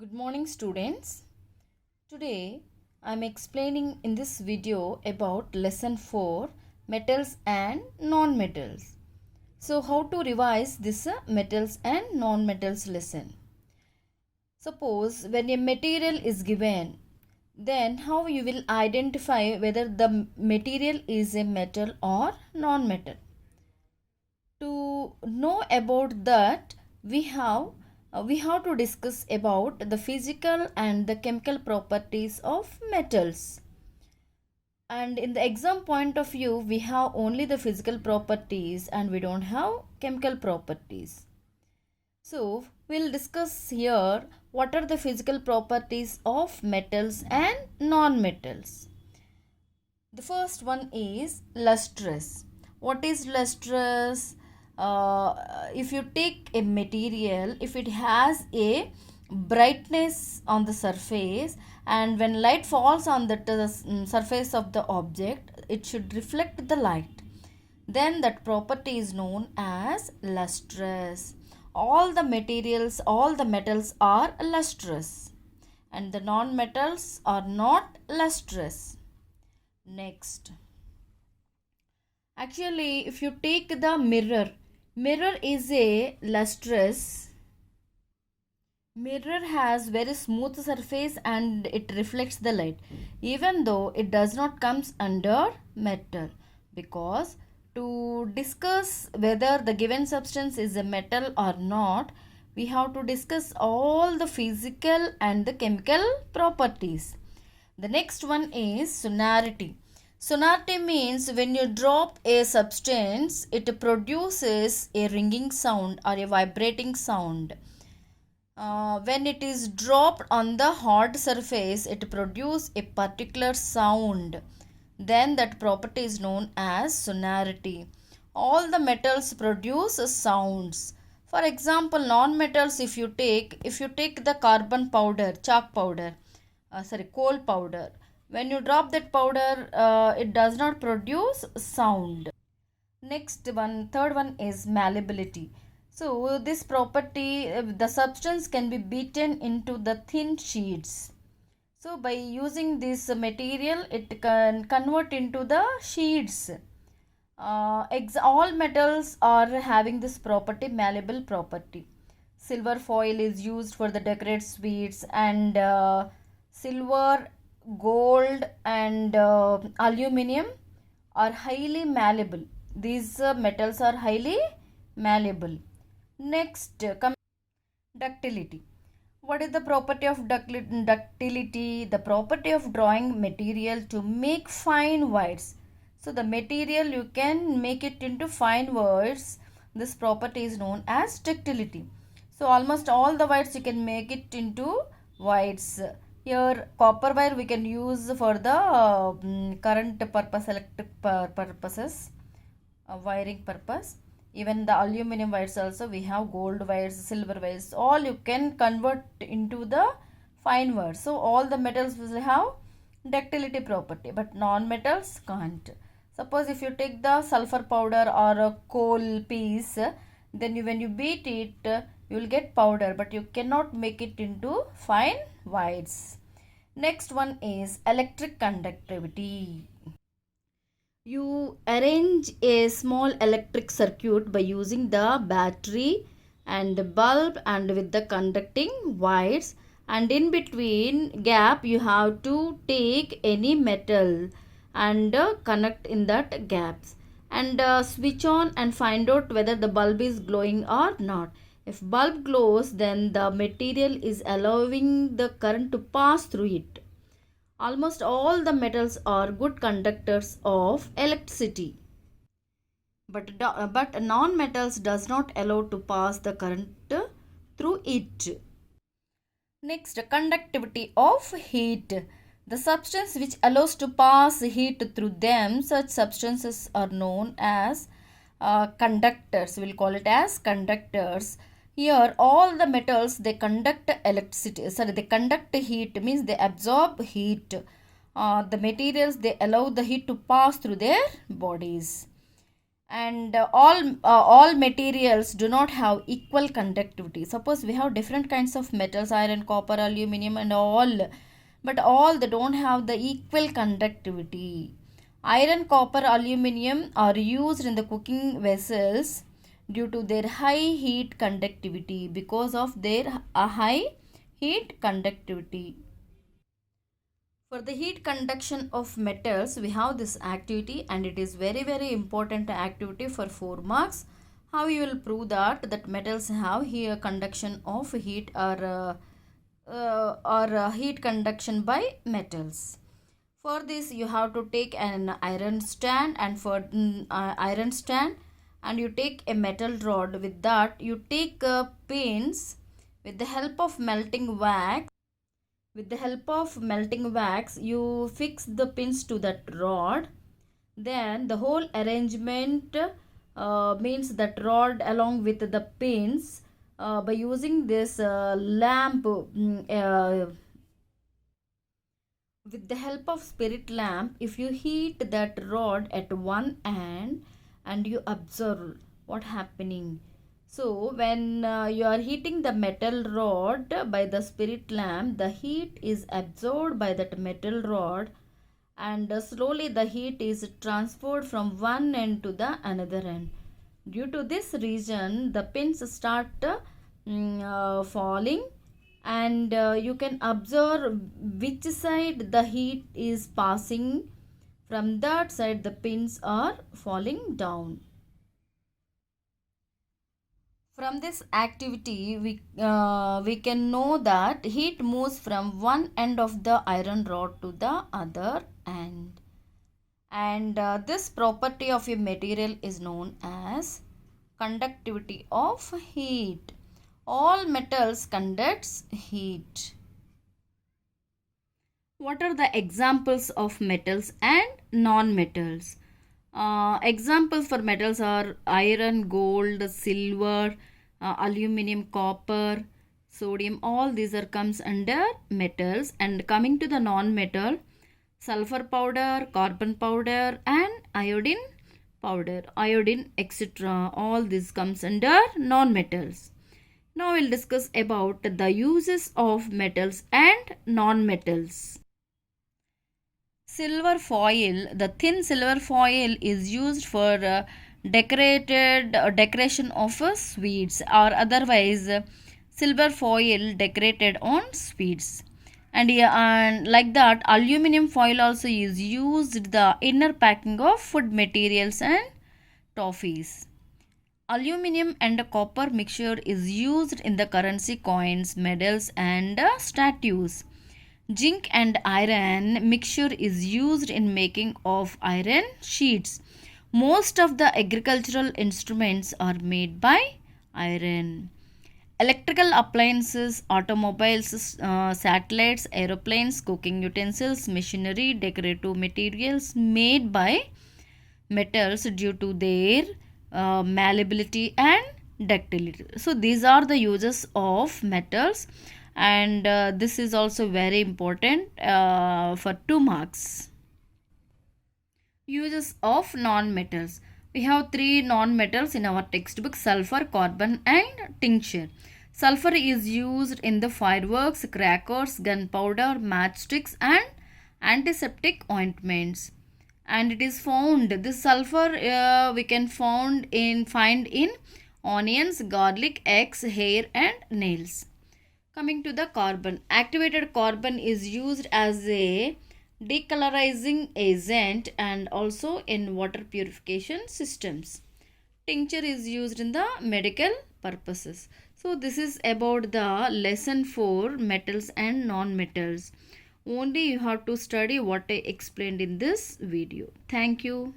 Good morning, students. Today I am explaining in this video about lesson 4, metals and non-metals. So how to revise this metals and non-metals lesson? Suppose when a material is given, then how you will identify whether the material is a metal or non-metal? To know about that, we have to discuss about the physical and the chemical properties of metals. And in the exam point of view, we have only the physical properties and we don't have chemical properties. So we'll discuss here what are the physical properties of metals and non-metals. The first one is lustrous. What is lustrous? If you take a material, if it has a brightness on the surface, and when light falls on the surface of the object, it should reflect the light, then that property is known as lustrous. All the materials, all the metals are lustrous, and the non-metals are not lustrous. Next, actually, if you take the mirror is a lustrous. Mirror has very smooth surface and it reflects the light, even though it does not comes under metal. Because to discuss whether the given substance is a metal or not, we have to discuss all the physical and the chemical properties. The next one is sonority. Sonority means when you drop a substance, it produces a ringing sound or a vibrating sound. When it is dropped on the hard surface, it produces a particular sound. Then that property is known as sonority. All the metals produce sounds. For example, non-metals, if you take the carbon powder, chalk powder, coal powder, when you drop that powder, it does not produce sound. Next one, third one is malleability. So this property, the substance can be beaten into the thin sheets. So by using this material, it can convert into the sheets. All metals are having this property, malleable property. Silver foil is used for the decorate sweets, and silver, gold, and aluminum are highly malleable. These metals are highly malleable. Next, ductility. What is the property of ductility? The property of drawing material to make fine wires. So the material you can make it into fine wires. This property is known as ductility. So almost all the wires you can make it into wires. Here copper wire we can use for the current purpose, electric purposes, wiring purpose. Even the aluminum wires also we have, gold wires, silver wires, all you can convert into the fine wires. So all the metals will have ductility property, but non-metals can't. Suppose if you take the sulfur powder or a coal piece, then when you beat it, you will get powder, but you cannot make it into fine wires. Next one is electric conductivity. You arrange a small electric circuit by using the battery and bulb and with the conducting wires, and in between gap you have to take any metal and connect in that gaps, and switch on and find out whether the bulb is glowing or not. If bulb glows, then the material is allowing the current to pass through it. Almost all the metals are good conductors of electricity, but non-metals does not allow to pass the current through it. Next, conductivity of heat. The substance which allows to pass heat through them, such substances are known as conductors. We'll call it as conductors. Here all the metals, they conduct electricity, sorry, they conduct heat, means they absorb heat. The materials, they allow the heat to pass through their bodies. and all materials do not have equal conductivity. Suppose we have different kinds of metals, iron, copper, aluminum, and all, but all they don't have the equal conductivity. Iron, copper, aluminum are used in the cooking vessels due to their high heat conductivity, because of their high heat conductivity. For the heat conduction of metals, we have this activity, and it is very important activity for 4 marks. How you will prove that metals have here conduction of heat, or heat conduction by metals. For this you have to take an iron stand, and for iron stand, and you take a metal rod. With that you take pins. With the help of melting wax, you fix the pins to that rod. Then the whole arrangement means that rod along with the pins, by using this lamp, with the help of spirit lamp, if you heat that rod at one end and you observe what happening. So when you are heating the metal rod by the spirit lamp, the heat is absorbed by that metal rod, and slowly the heat is transferred from one end to the another end. Due to this reason, the pins start falling, and you can observe which side the heat is passing. From that side the pins are falling down. From this activity, we can know that heat moves from one end of the iron rod to the other end. And this property of a material is known as conductivity of heat. All metals conducts heat. What are the examples of metals and non-metals? Examples for metals are iron, gold, silver, aluminum, copper, sodium. All these are comes under metals. And coming to the non-metal, sulfur powder, carbon powder, and iodine, etc. All this comes under non-metals. Now we'll discuss about the uses of metals and non-metals. Silver foil. The thin silver foil is used for decoration of sweets, or otherwise silver foil decorated on sweets. And, and like that, aluminum foil also is used the inner packing of food materials and toffees. Aluminum and copper mixture is used in the currency, coins, medals, and statues. Zinc and iron mixture is used in making of iron sheets. Most of the agricultural instruments are made by iron. Electrical appliances, automobiles, satellites, aeroplanes, cooking utensils, machinery, decorative materials made by metals due to their malleability and ductility. So these are the uses of metals, and this is also very important for 2 marks. Uses of non-metals. We have 3 non-metals in our textbook: sulfur, carbon, and tincture. Sulfur is used in the fireworks, crackers, gunpowder, matchsticks, and antiseptic ointments. And it is found, this sulfur we can find in onions, garlic, eggs, hair, and nails. Coming to the carbon, activated carbon is used as a decolorizing agent and also in water purification systems. Tincture is used in the medical purposes. So this is about the lesson for metals and non-metals. Only you have to study what I explained in this video. Thank you.